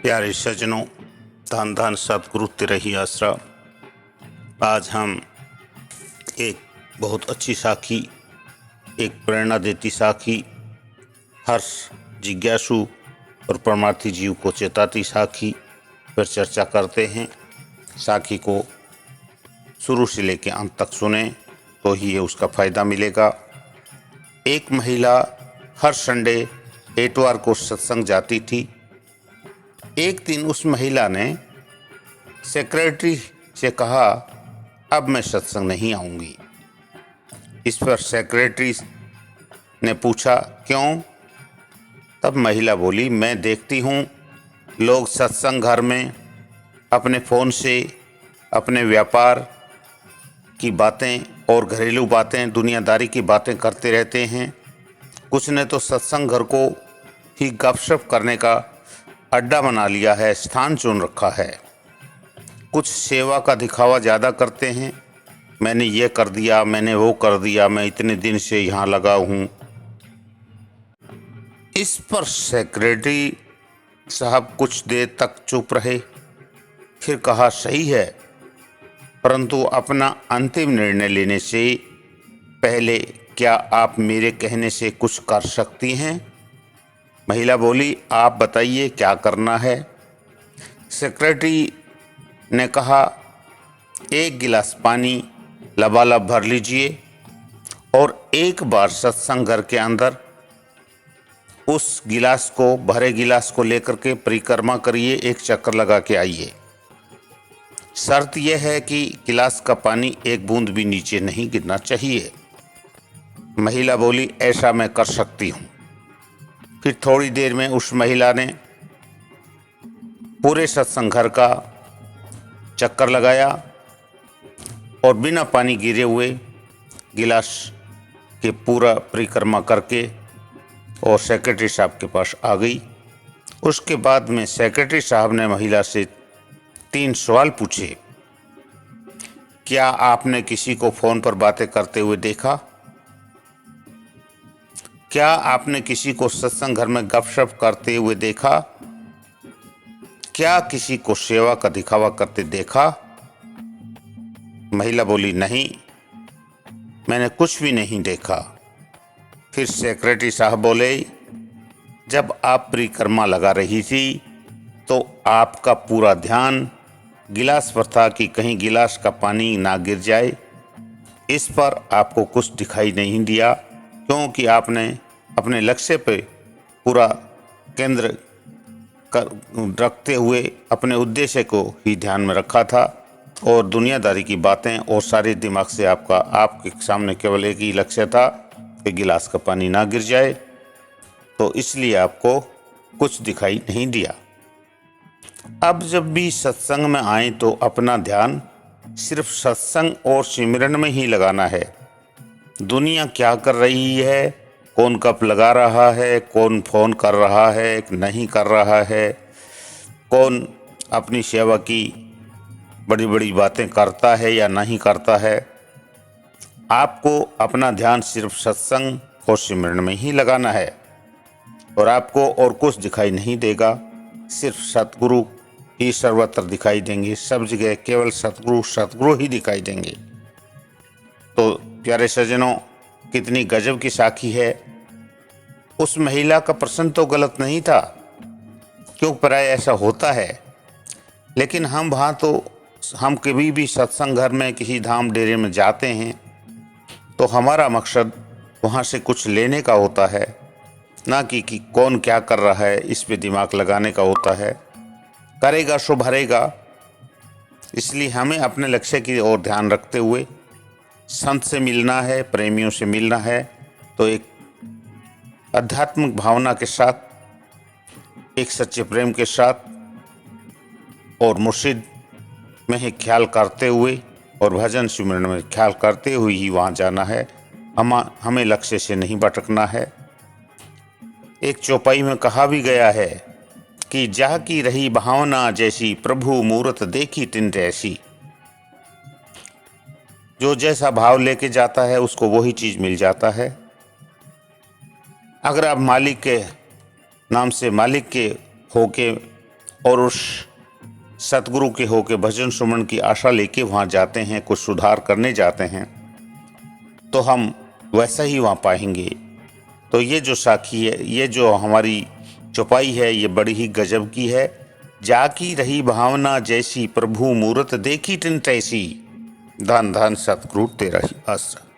प्यारे सज्जनों, धन धन सतगुरु तेरा ही आसरा। आज हम एक बहुत अच्छी साखी, एक प्रेरणा देती साखी, हर जिज्ञासु और परमार्थी जीव को चेताती साखी पर चर्चा करते हैं। साखी को शुरू से लेकर अंत तक सुने तो ही ये उसका फ़ायदा मिलेगा। एक महिला हर संडे एतवार को सत्संग जाती थी। एक दिन उस महिला ने सेक्रेटरी से कहा, अब मैं सत्संग नहीं आऊँगी। इस पर सेक्रेटरी ने पूछा, क्यों? तब महिला बोली, मैं देखती हूँ लोग सत्संग घर में अपने फ़ोन से अपने व्यापार की बातें और घरेलू बातें, दुनियादारी की बातें करते रहते हैं। कुछ ने तो सत्संग घर को ही गपशप करने का अड्डा बना लिया है, स्थान चुन रखा है। कुछ सेवा का दिखावा ज़्यादा करते हैं, मैंने ये कर दिया, मैंने वो कर दिया, मैं इतने दिन से यहाँ लगा हूँ। इस पर सेक्रेटरी साहब कुछ देर तक चुप रहे, फिर कहा, सही है, परंतु अपना अंतिम निर्णय लेने से पहले क्या आप मेरे कहने से कुछ कर सकती हैं? महिला बोली, आप बताइए क्या करना है। सेक्रेटरी ने कहा, एक गिलास पानी लबालब भर लीजिए और एक बार सत्संग घर के अंदर उस गिलास को, भरे गिलास को लेकर के परिक्रमा करिए, एक चक्कर लगा के आइए। शर्त यह है कि गिलास का पानी एक बूंद भी नीचे नहीं गिरना चाहिए। महिला बोली, ऐसा मैं कर सकती हूँ। फिर थोड़ी देर में उस महिला ने पूरे सत्संग घर का चक्कर लगाया और बिना पानी गिरे हुए गिलास के पूरा परिक्रमा करके और सेक्रेटरी साहब के पास आ गई। उसके बाद में सेक्रेटरी साहब ने महिला से 3 सवाल पूछे। क्या आपने किसी को फ़ोन पर बातें करते हुए देखा? क्या आपने किसी को सत्संग घर में गपशप करते हुए देखा? क्या किसी को सेवा का दिखावा करते देखा? महिला बोली, नहीं, मैंने कुछ भी नहीं देखा। फिर सेक्रेटरी साहब बोले, जब आप परिक्रमा लगा रही थी तो आपका पूरा ध्यान गिलास पर था कि कहीं गिलास का पानी ना गिर जाए। इस पर आपको कुछ दिखाई नहीं दिया, क्योंकि आपने अपने लक्ष्य पे पूरा केंद्र रखते हुए अपने उद्देश्य को ही ध्यान में रखा था और दुनियादारी की बातें और सारे दिमाग से आपके सामने केवल एक ही लक्ष्य था कि गिलास का पानी ना गिर जाए, तो इसलिए आपको कुछ दिखाई नहीं दिया। अब जब भी सत्संग में आए तो अपना ध्यान सिर्फ सत्संग और सिमरन में ही लगाना है। दुनिया क्या कर रही है, कौन कब लगा रहा है, कौन फ़ोन कर रहा है, नहीं कर रहा है, कौन अपनी सेवा की बड़ी बड़ी बातें करता है या नहीं करता है, आपको अपना ध्यान सिर्फ सत्संग और सिमरन में ही लगाना है और आपको और कुछ दिखाई नहीं देगा। सिर्फ सतगुरु ही सर्वत्र दिखाई देंगे, सब जगह केवल सतगुरु सतगुरु ही दिखाई देंगे। तो प्यारे सज्जनों, कितनी गजब की साखी है। उस महिला का प्रश्न तो गलत नहीं था, क्यों प्राय ऐसा होता है, लेकिन हम कभी भी सत्संग घर में किसी धाम डेरे में जाते हैं तो हमारा मकसद वहाँ से कुछ लेने का होता है, ना कि कौन क्या कर रहा है इस पे दिमाग लगाने का होता है। करेगा सो भरेगा। इसलिए हमें अपने लक्ष्य की ओर ध्यान रखते हुए संत से मिलना है, प्रेमियों से मिलना है, तो एक आध्यात्मिक भावना के साथ, एक सच्चे प्रेम के साथ और मुर्शिद में ही ख्याल करते हुए और भजन सिमरन में ख्याल करते हुए ही वहाँ जाना है। हमें लक्ष्य से नहीं भटकना है। एक चौपाई में कहा भी गया है कि जा की रही भावना जैसी, प्रभु मूरत देखी तिन ऐसी। जो जैसा भाव लेके जाता है उसको वही चीज़ मिल जाता है। अगर आप मालिक के नाम से, मालिक के होके और उस सतगुरु के होके भजन सुमन की आशा लेके वहाँ जाते हैं, कुछ सुधार करने जाते हैं, तो हम वैसा ही वहाँ पाएंगे। तो ये जो साखी है, ये जो हमारी चौपाई है, ये बड़ी ही गजब की है। जाकी रही भावना जैसी, प्रभु मूरत देखी तिन तैसी, धन धन सतगुरु तेरा ही आसरा।